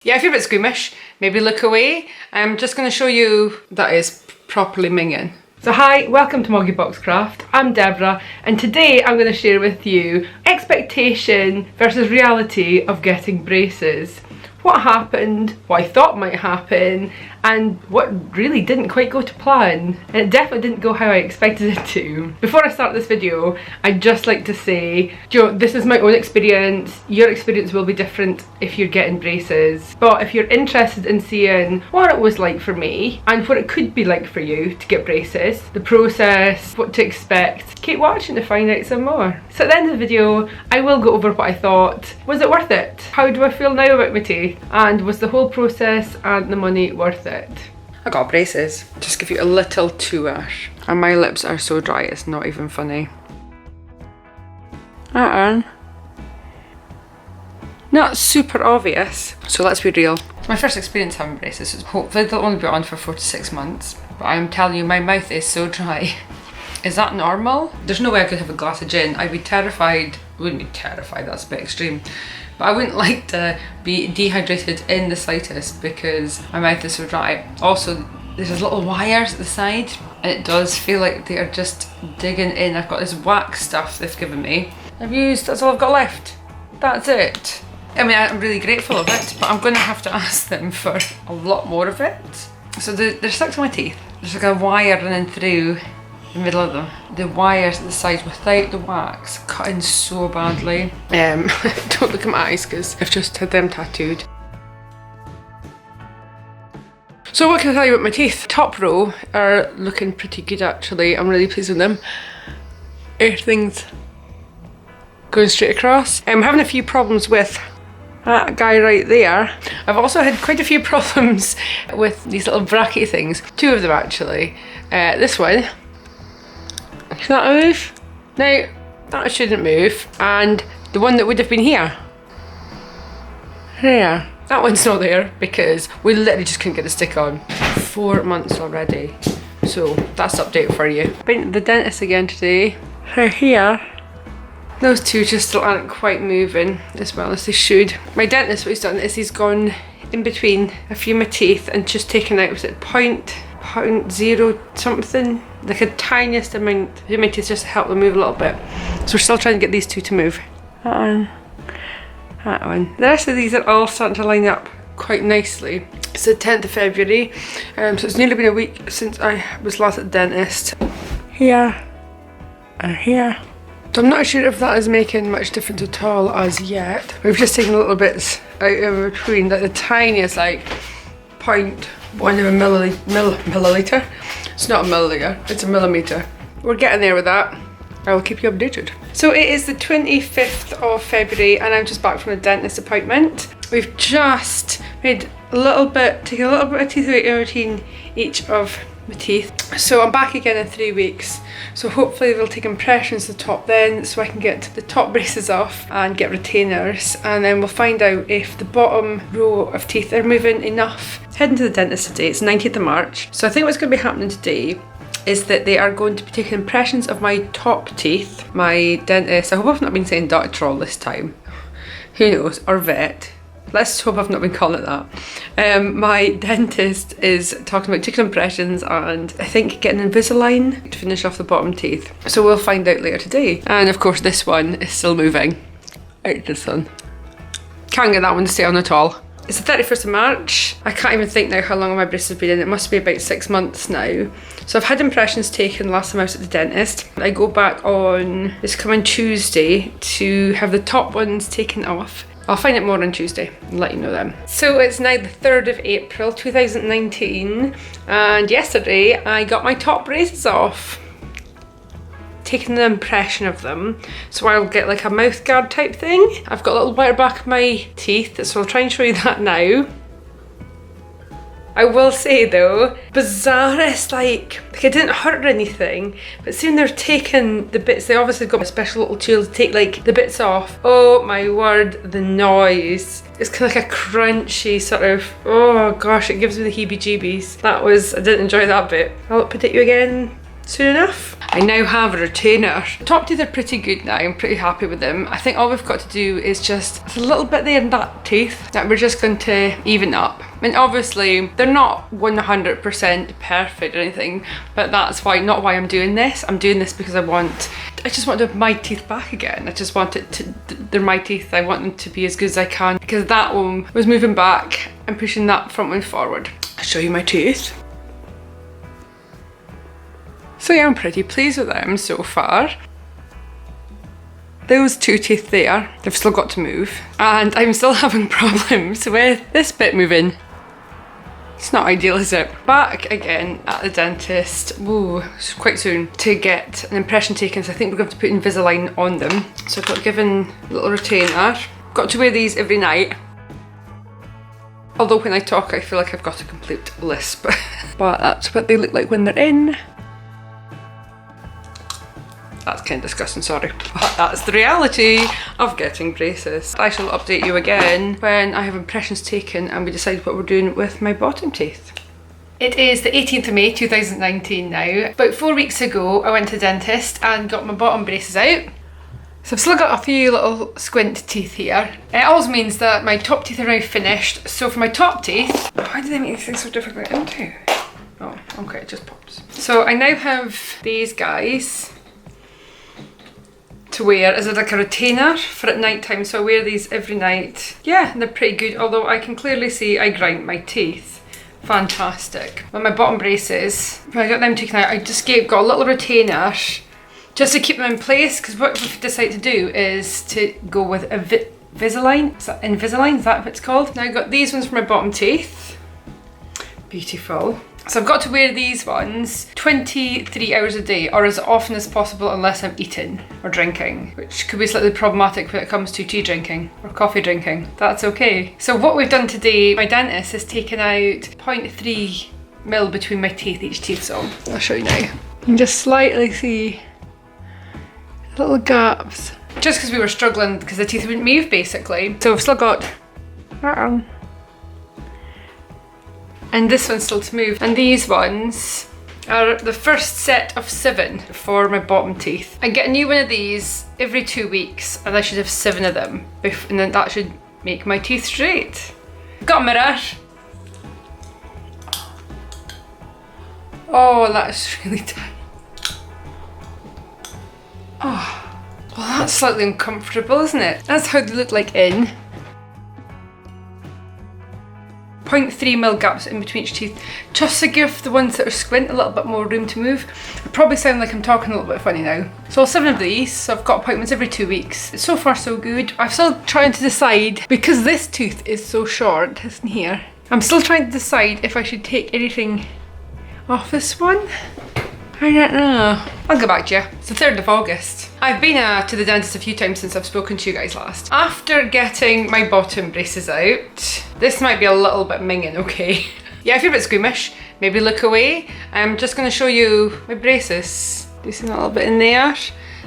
Yeah, if you're a bit squeamish, maybe look away. I'm just going to show you that is properly minging. So hi, welcome to MoggyBoxCraft. I'm Deborah, and today I'm going to share with you expectation versus reality of getting braces. What happened, what I thought might happen, and what really didn't quite go to plan. And it definitely didn't go how I expected it to. Before I start this video, I'd just like to say, this is my own experience. Your experience will be different if you're getting braces. But if you're interested in seeing what it was like for me, and what it could be like for you to get braces, the process, what to expect, keep watching to find out some more. So at the end of the video, I will go over what I thought. Was it worth it? How do I feel now about my teeth? And was the whole process and the money worth it? I got braces. Just give you a little tour. And my lips are so dry, it's not even funny. Not super obvious. So let's be real. It's my first experience having braces. So hopefully they'll only be on for 4 to 6 months. But I'm telling you, my mouth is so dry. Is that normal? There's no way I could have a glass of gin. I'd be terrified. Wouldn't be terrified, that's a bit extreme. But I wouldn't like to be dehydrated in the slightest because my mouth is so dry. Also, there's little wires at the side and it does feel like they are just digging in. I've got this wax stuff they've given me. that's all I've got left. That's it. I mean, I'm really grateful of it, but I'm gonna have to ask them for a lot more of it. So they're stuck to my teeth. There's like a wire running through the middle of them. The wires at the sides without the wax cutting so badly. Don't look at my eyes because I've just had them tattooed. So what can I tell you about my teeth? Top row are looking pretty good actually. I'm really pleased with them. Everything's going straight across. I'm having a few problems with that guy right there. I've also had quite a few problems with these little bracket things. 2 of them actually. This one. Can that move? No, that shouldn't move. And the one that would have been here. There. That one's not there because we literally just couldn't get the stick on. 4 months already. So that's the update for you. Been to the dentist again today. Here. Those 2 just still aren't quite moving as well as they should. My dentist, what he's done is he's gone in between a few of my teeth and just taken out, was it 0.0 something? Like a tiniest amount of my teeth just to help them move a little bit. So we're still trying to get these 2 to move. That one. That one. The rest of these are all starting to line up quite nicely. It's the 10th of February, so it's nearly been a week since I was last at the dentist. Here and here. So I'm not sure if that is making much difference at all as yet. We've just taken little bits out in between, like the tiniest, like 0.1 of a milliliter. It's not a milliliter, it's a millimeter. We're getting there with that. I will keep you updated. So it is the 25th of February and I'm just back from a dentist appointment. We've just made taken a little bit of teeth out in between each of my teeth. So I'm back again in 3 weeks. So hopefully they'll take impressions of the top then so I can get the top braces off and get retainers, and then we'll find out if the bottom row of teeth are moving enough. Heading to the dentist today, it's 19th of March. So I think what's going to be happening today is that they are going to be taking impressions of my top teeth. My dentist, I hope I've not been saying doctor all this time. Who knows, or vet. Let's hope I've not been calling it that. My dentist is talking about taking impressions and I think getting Invisalign to finish off the bottom teeth. So we'll find out later today. And of course this one is still moving out to the sun. Can't get that one to stay on at all. It's the 31st of March. I can't even think now how long my braces have been in. It must be about 6 months now. So I've had impressions taken last time I was at the dentist. I go back on this coming Tuesday to have the top ones taken off. I'll find out more on Tuesday and let you know then. So it's now the 3rd of April 2019 and yesterday I got my top braces off. Taking an impression of them, so I'll get like a mouth guard type thing. I've got a little wire back of my teeth, so I'll try and show you that now. I will say though, bizarrest, like it didn't hurt or anything, but soon they're taking the bits, they obviously got a special little tool to take like the bits off. Oh my word, the noise. It's kind of like a crunchy sort of, oh gosh, it gives me the heebie-jeebies. I didn't enjoy that bit. I'll put it you again soon enough. I now have a retainer. Top teeth are pretty good now, I'm pretty happy with them. I think all we've got to do is just, there's a little bit there in that tooth that we're just going to even up. I mean, obviously, they're not 100% perfect or anything, but that's why, not why I'm doing this. I'm doing this because I just want to have my teeth back again. I just want it to, they're my teeth. I want them to be as good as I can because that one was moving back and pushing that front one forward. I'll show you my teeth. So yeah, I'm pretty pleased with them so far. Those two teeth there, they've still got to move. And I'm still having problems with this bit moving. It's not ideal, is it? Back again at the dentist, ooh, quite soon, to get an impression taken. So I think we're going to put Invisalign on them. So I've got given a little retainer. Got to wear these every night. Although when I talk, I feel like I've got a complete lisp. But that's what they look like when they're in. That's kind of disgusting, sorry. But that's the reality of getting braces. I shall update you again when I have impressions taken and we decide what we're doing with my bottom teeth. It is the 18th of May 2019 now. About 4 weeks ago I went to the dentist and got my bottom braces out. So I've still got a few little squint teeth here. It also means that my top teeth are now finished. So for my top teeth, why do they make these things so difficult to get into? Oh, okay, it just pops. So I now have these guys to wear as like a retainer for at night time, so I wear these every night. Yeah, and they're pretty good, although I can clearly see I grind my teeth. Fantastic. With my bottom braces, when I got them taken out, I just got a little retainer just to keep them in place, because what we've decided to do is to go with Invisalign. Invisalign, is that what it's called? Now I've got these ones for my bottom teeth. Beautiful. So I've got to wear these ones 23 hours a day, or as often as possible unless I'm eating or drinking, which could be slightly problematic when it comes to tea drinking or coffee drinking. That's okay. So what we've done today, my dentist has taken out 0.3 between my teeth, each tooth, so I'll show you now. You can just slightly see little gaps. Just because we were struggling because the teeth wouldn't move basically. So we've still got and this one's still to move. And these ones are the first set of 7 for my bottom teeth. I get a new one of these every 2 weeks and I should have 7 of them. And then that should make my teeth straight. Got a mirror. Oh, that's really tight. Oh, well that's slightly uncomfortable, isn't it? That's how they look like in. 0.3 gaps in between each tooth, just to give the ones that are squint a little bit more room to move. I probably sound like I'm talking a little bit funny now. So 7 of these, so I've got appointments every 2 weeks. So far so good. I'm still trying to decide, because this tooth is so short, isn't here? I'm still trying to decide if I should take anything off this one. I don't know. I'll get back to you. It's the 3rd of August. I've been to the dentist a few times since I've spoken to you guys last. After getting my bottom braces out, this might be a little bit minging, okay? Yeah, if you're a bit squeamish, maybe look away. I'm just gonna show you my braces. Do you see that little bit in there?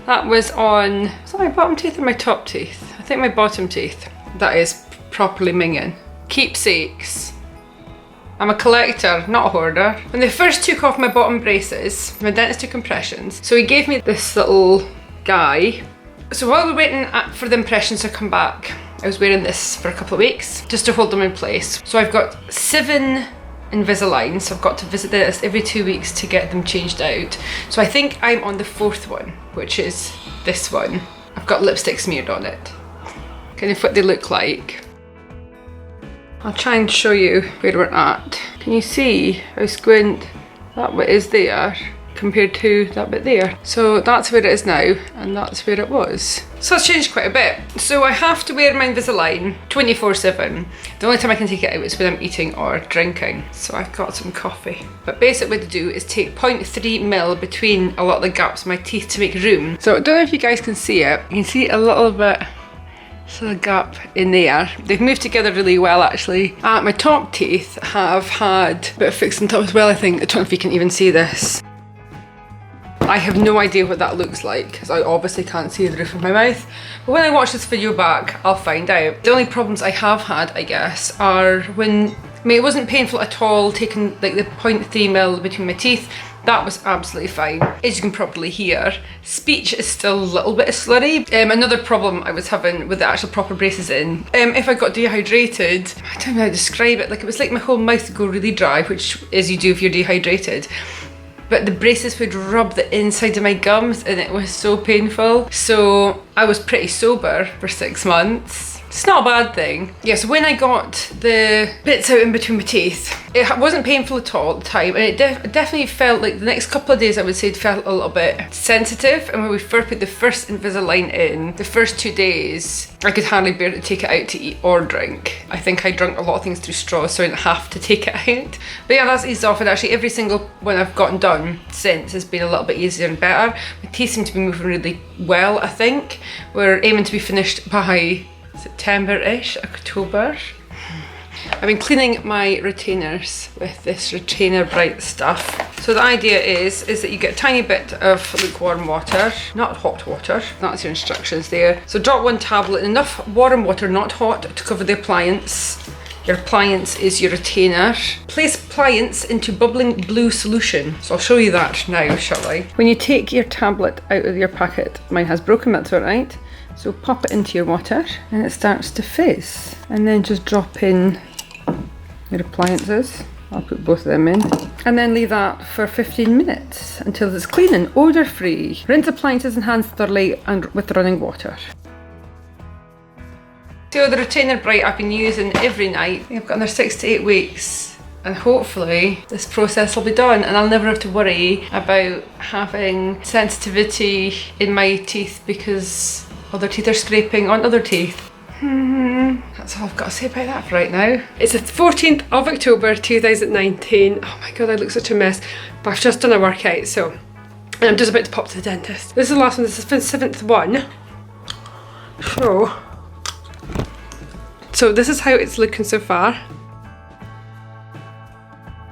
That was on, was that my bottom teeth or my top teeth? I think my bottom teeth. That is properly minging. Keepsakes. I'm a collector, not a hoarder. When they first took off my bottom braces, my dentist took impressions. So he gave me this little guy. So while we're waiting for the impressions to come back, I was wearing this for a couple of weeks just to hold them in place. So I've got 7 Invisalign, so I've got to visit the dentist every 2 weeks to get them changed out. So I think I'm on the 4th one, which is this one. I've got lipstick smeared on it. Kind of what they look like. I'll try and show you where we're at. Can you see how squint that bit is there compared to that bit there? So that's where it is now and that's where it was. So it's changed quite a bit. So I have to wear my Invisalign 24/7. The only time I can take it out is when I'm eating or drinking. So I've got some coffee. But basically what to do is take 0.3 between a lot of the gaps in my teeth to make room. So I don't know if you guys can see it. You can see a little bit. So the gap in there. They've moved together really well actually. My top teeth have had a bit of fixing top as well, I think. I don't know if you can even see this. I have no idea what that looks like because I obviously can't see the roof of my mouth. But when I watch this video back, I'll find out. The only problems I have had, I guess, are when I mean, it wasn't painful at all taking like the 0.3 mil between my teeth. That was absolutely fine. As you can probably hear, speech is still a little bit slurry. Another problem I was having with the actual proper braces in, if I got dehydrated, I don't know how to describe it, like it was like my whole mouth would go really dry, which is you do if you're dehydrated. But the braces would rub the inside of my gums and it was so painful. So I was pretty sober for 6 months. It's not a bad thing. Yeah, so when I got the bits out in between my teeth, it wasn't painful at all at the time, and it definitely felt like the next couple of days I would say it felt a little bit sensitive, and when we first put the first Invisalign in, the first 2 days, I could hardly bear to take it out to eat or drink. I think I drank a lot of things through straws, so I didn't have to take it out. But yeah, that's eased off, and actually every single one I've gotten done since has been a little bit easier and better. My teeth seem to be moving really well, I think. We're aiming to be finished by September-ish, October. I've been cleaning my retainers with this retainer bright stuff. So the idea is that you get a tiny bit of lukewarm water, not hot water. That's your instructions there. So drop 1 tablet in enough warm water, not hot, to cover the appliance. Your appliance is your retainer. Place appliance into bubbling blue solution. So I'll show you that now, shall I? When you take your tablet out of your packet, mine has broken, that's alright. So pop it into your water and it starts to fizz. And then just drop in your appliances. I'll put both of them in. And then leave that for 15 minutes until it's clean and odour free. Rinse appliances and hands thoroughly and with running water. So the retainer bright I've been using every night. I've got another 6 to 8 weeks. And hopefully this process will be done and I'll never have to worry about having sensitivity in my teeth because other teeth are scraping on other teeth. That's all I've got to say about that for right now. It's the 14th of October 2019. Oh my god, I look such a mess. But I've just done a workout, so and I'm just about to pop to the dentist. This is the last one, this is the 7th one. So this is how it's looking so far.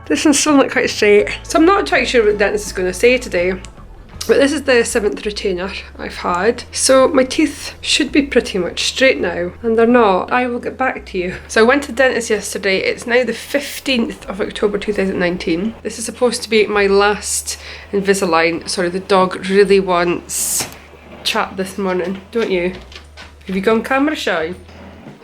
This one's still not quite straight. So I'm not quite sure what the dentist is going to say today. But this is the 7th retainer I've had. So my teeth should be pretty much straight now, and they're not. I will get back to you. So I went to the dentist yesterday. It's now the 15th of October 2019. This is supposed to be my last Invisalign. Sorry, the dog really wants chat this morning, don't you? Have you gone camera shy?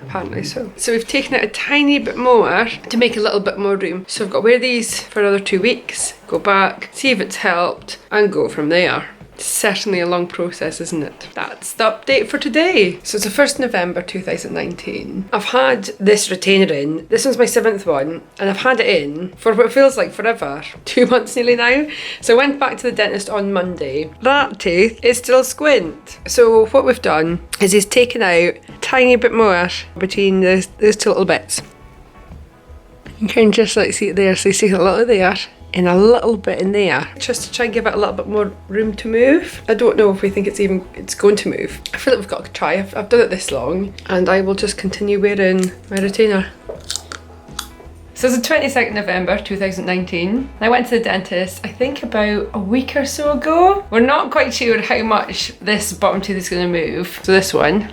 Apparently so. So we've taken it a tiny bit more to make a little bit more room. So I've got to wear these for another 2 weeks, go back, see if it's helped, and go from there. It's certainly a long process, isn't it? That's the update for today. So it's the 1st November 2019. I've had this retainer in. This one's my 7th one, and I've had it in for what feels like forever. 2 months nearly now. So I went back to the dentist on Monday. That tooth is still squint. So what we've done is he's taken out a tiny bit more between those 2 little bits. You can just like see it there, so you see a little there. In a little bit in there, just to try and give it a little bit more room to move. I don't know if we think it's going to move. I feel like we've got to try. I've done it this long, and I will just continue wearing my retainer. So it's the 22nd November 2019. I went to the dentist, I think about a week or so ago. We're not quite sure how much this bottom tooth is going to move. So this one.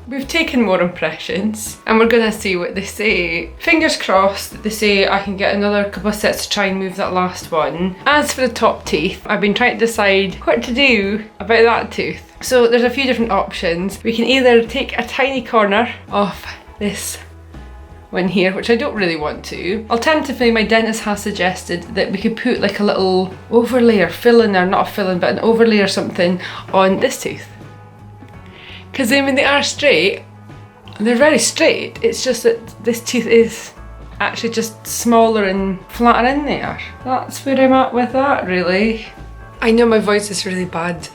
We've taken more impressions and we're gonna see what they say. Fingers crossed that they say I can get another couple of sets to try and move that last one. As for the top teeth, I've been trying to decide what to do about that tooth. So there's a few different options. We can either take a tiny corner off this one here, which I don't really want to. Alternatively, my dentist has suggested that we could put like a little overlay or fill-in, or not a fill-in, but an overlay or something on this tooth. Because I mean, they are straight, they're very straight, it's just that this tooth is actually just smaller and flatter in there. That's where I'm at with that, really. I know my voice is really bad,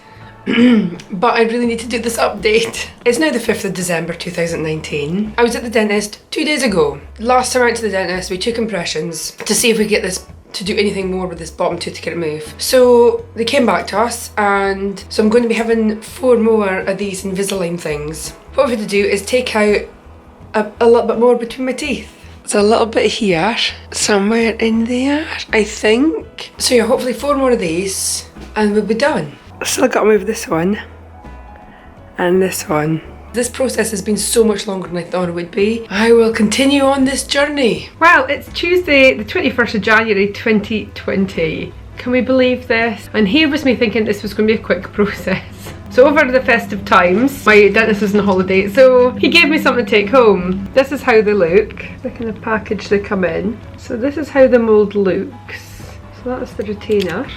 but I really need to do this update. It's now the 5th of December 2019. I was at the dentist 2 days ago. Last time I went to the dentist, we took impressions to see if we get this to do anything more with this bottom tooth to get it move. So they came back to us, and so I'm going to be having 4 more of these Invisalign things. What we're going to do is take out a little bit more between my teeth. It's a little bit here, somewhere in there, I think. So yeah, hopefully 4 more of these and we'll be done. Still got to move this one and this one. This process has been so much longer than I thought it would be. I will continue on this journey. Well, it's Tuesday the 21st of January 2020. Can we believe this? And here was me thinking this was going to be a quick process. So over the festive times, my dentist was on holiday, so he gave me something to take home. This is how they look, the kind of package they come in. So this is how the mould looks. So that's the retainer.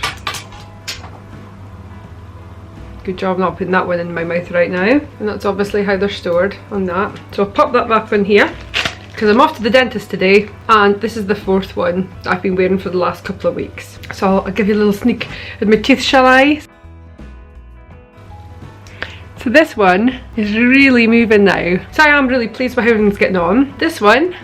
Good job not putting that one in my mouth right now. And that's obviously how they're stored on that. So I'll pop that back in here, because I'm off to the dentist today, and this is the fourth one that I've been wearing for the last couple of weeks. So I'll give you a little sneak with my teeth, shall I? So this one is really moving now. So I am really pleased with how everything's getting on. This one,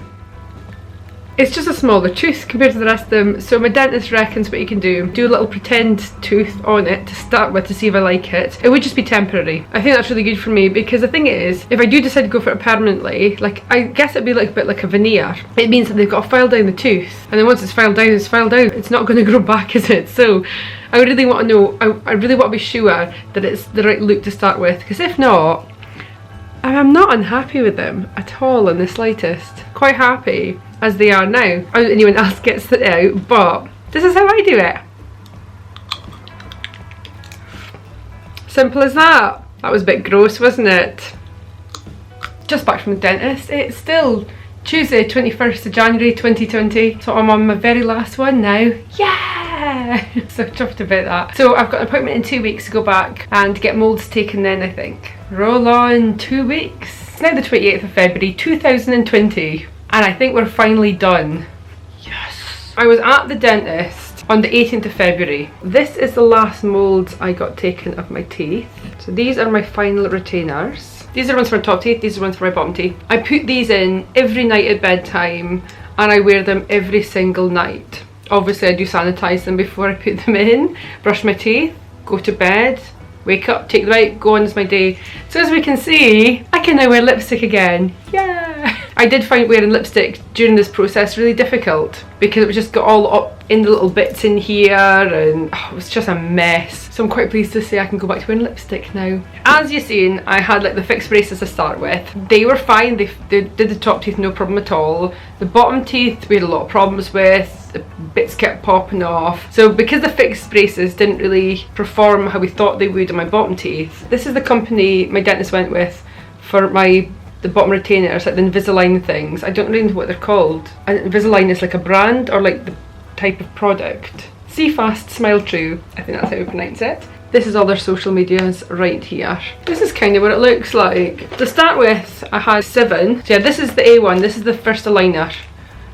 it's just a smaller tooth compared to the rest of them. So my dentist reckons what you can do a little pretend tooth on it to start with to see if I like it. It would just be temporary. I think that's really good for me, because the thing is, if I do decide to go for it permanently, like, I guess it'd be like a bit like a veneer. It means that they've got to file down the tooth, and then once it's filed down, it's filed down. It's not going to grow back, is it? So I really want to know, I really want to be sure that it's the right look to start with, because if not, I'm not unhappy with them at all in the slightest. Quite happy as they are now. I don't think anyone else gets it out, but this is how I do it. Simple as that. That was a bit gross, wasn't it? Just back from the dentist. It's still Tuesday, 21st of January 2020, so I'm on my very last one now. Yeah! So chuffed about that. So I've got an appointment in 2 weeks to go back and get moulds taken then, I think. Roll on 2 weeks. It's now the 28th of February 2020, and I think we're finally done. Yes! I was at the dentist on the 18th of February. This is the last moulds I got taken of my teeth. So these are my final retainers. These are ones for my top teeth, these are ones for my bottom teeth. I put these in every night at bedtime, and I wear them every single night. Obviously I do sanitize them before I put them in, brush my teeth, go to bed, wake up, take them out, go on as my day. So as we can see, I can now wear lipstick again. Yeah! I did find wearing lipstick during this process really difficult, because it was just got all up in the little bits in here, and it was just a mess. So I'm quite pleased to say I can go back to wearing lipstick now. As you've seen, I had like the fixed braces to start with. They were fine, they did the top teeth no problem at all. The bottom teeth we had a lot of problems with, the bits kept popping off. So because the fixed braces didn't really perform how we thought they would on my bottom teeth, this is the company my dentist went with for the bottom retainers, like the Invisalign things. I don't really know what they're called. Invisalign is like a brand, or like the type of product. See Fast, Smile True, I think that's how we pronounce it. This is all their social medias right here. This is kind of what it looks like. To start with, I had 7. So yeah, this is the A1, this is the first aligner.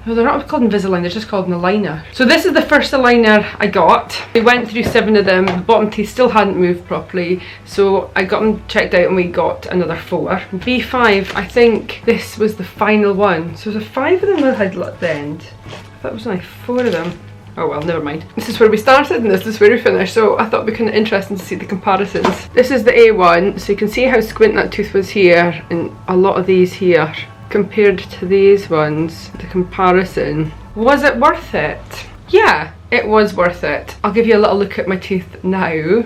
No, they're not called Invisalign, they're just called an aligner. So this is the first aligner I got. We went through 7 of them, the bottom teeth still hadn't moved properly, so I got them checked out and we got another 4. V5, I think this was the final one. So there's 5 of them that had at the end. I thought it was only 4 of them. Oh well, never mind. This is where we started and this is where we finished, so I thought it'd be kind of interesting to see the comparisons. This is the A1, so you can see how squint that tooth was here and a lot of these here. Compared to these ones, the comparison. Was it worth it? Yeah, it was worth it. I'll give you a little look at my teeth now.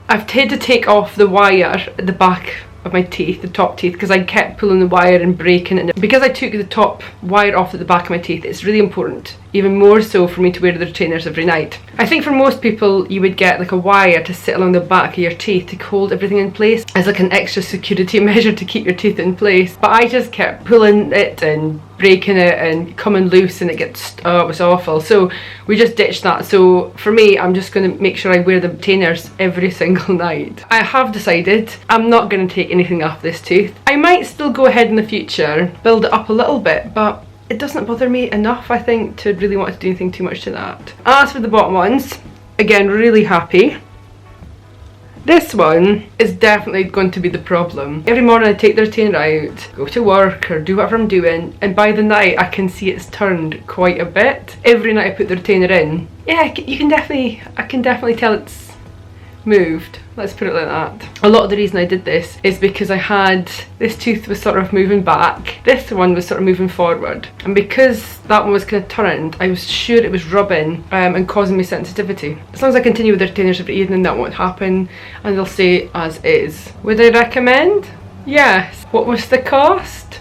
I've had to take off the wire at the back of my teeth, the top teeth, because I kept pulling the wire and breaking it. Because I took the top wire off at the back of my teeth, it's really important, even more so for me to wear the retainers every night. I think for most people you would get like a wire to sit along the back of your teeth to hold everything in place as like an extra security measure to keep your teeth in place, but I just kept pulling it and breaking it and coming loose, and it gets, oh, it was awful. So we just ditched that. So for me, I'm just going to make sure I wear the retainers every single night. I have decided I'm not going to take anything off this tooth. I might still go ahead in the future, build it up a little bit, but it doesn't bother me enough, I think, to really want to do anything too much to that. As for the bottom ones, again, really happy. This one is definitely going to be the problem. Every morning I take the retainer out, go to work or do whatever I'm doing, and by the night I can see it's turned quite a bit. Every night I put the retainer in, yeah, I can definitely tell it's moved. Let's put it like that. A lot of the reason I did this is because I had, this tooth was sort of moving back, this one was sort of moving forward, and because that one was kind of turned, I was sure it was rubbing and causing me sensitivity. As long as I continue with the retainers every evening, that won't happen, and they'll stay as is. Would I recommend? Yes. What was the cost?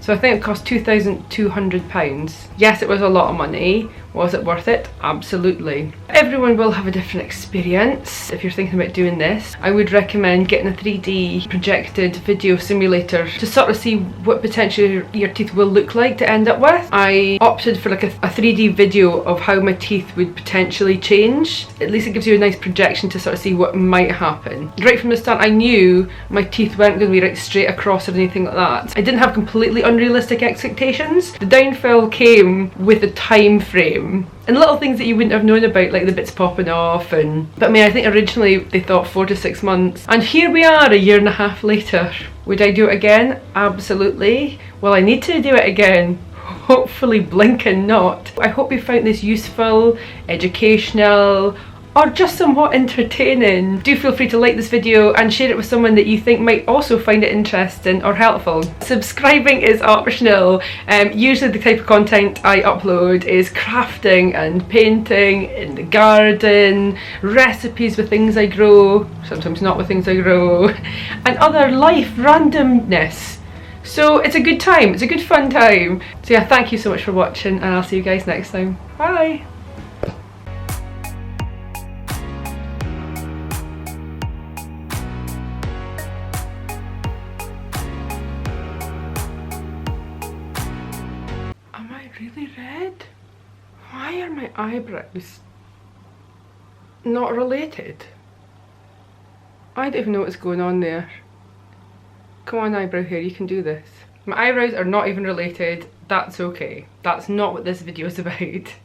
So I think it cost £2,200. Yes, it was a lot of money. Was it worth it? Absolutely. Everyone will have a different experience. If you're thinking about doing this, I would recommend getting a 3D projected video simulator to sort of see what potentially your teeth will look like to end up with. I opted for like a 3D video of how my teeth would potentially change. At least it gives you a nice projection to sort of see what might happen. Right from the start, I knew my teeth weren't going to be right straight across or anything like that. I didn't have completely unrealistic expectations. The downfill came with a time frame and little things that you wouldn't have known about, like the bits popping off, but I mean, I think originally they thought 4 to 6 months, and here we are a year and a half later. Would I do it again? Absolutely. Well, I need to do it again. Hopefully blinking not. I hope you found this useful, educational, or just somewhat entertaining. Do feel free to like this video and share it with someone that you think might also find it interesting or helpful. Subscribing is optional. Usually the type of content I upload is crafting and painting in the garden, recipes with things I grow, sometimes not with things I grow, and other life randomness. So it's a good time, it's a good fun time. So yeah, thank you so much for watching, and I'll see you guys next time. Bye! Really red? Why are my eyebrows not related? I don't even know what's going on there. Come on, eyebrow hair, you can do this. My eyebrows are not even related. That's okay. That's not what this video is about.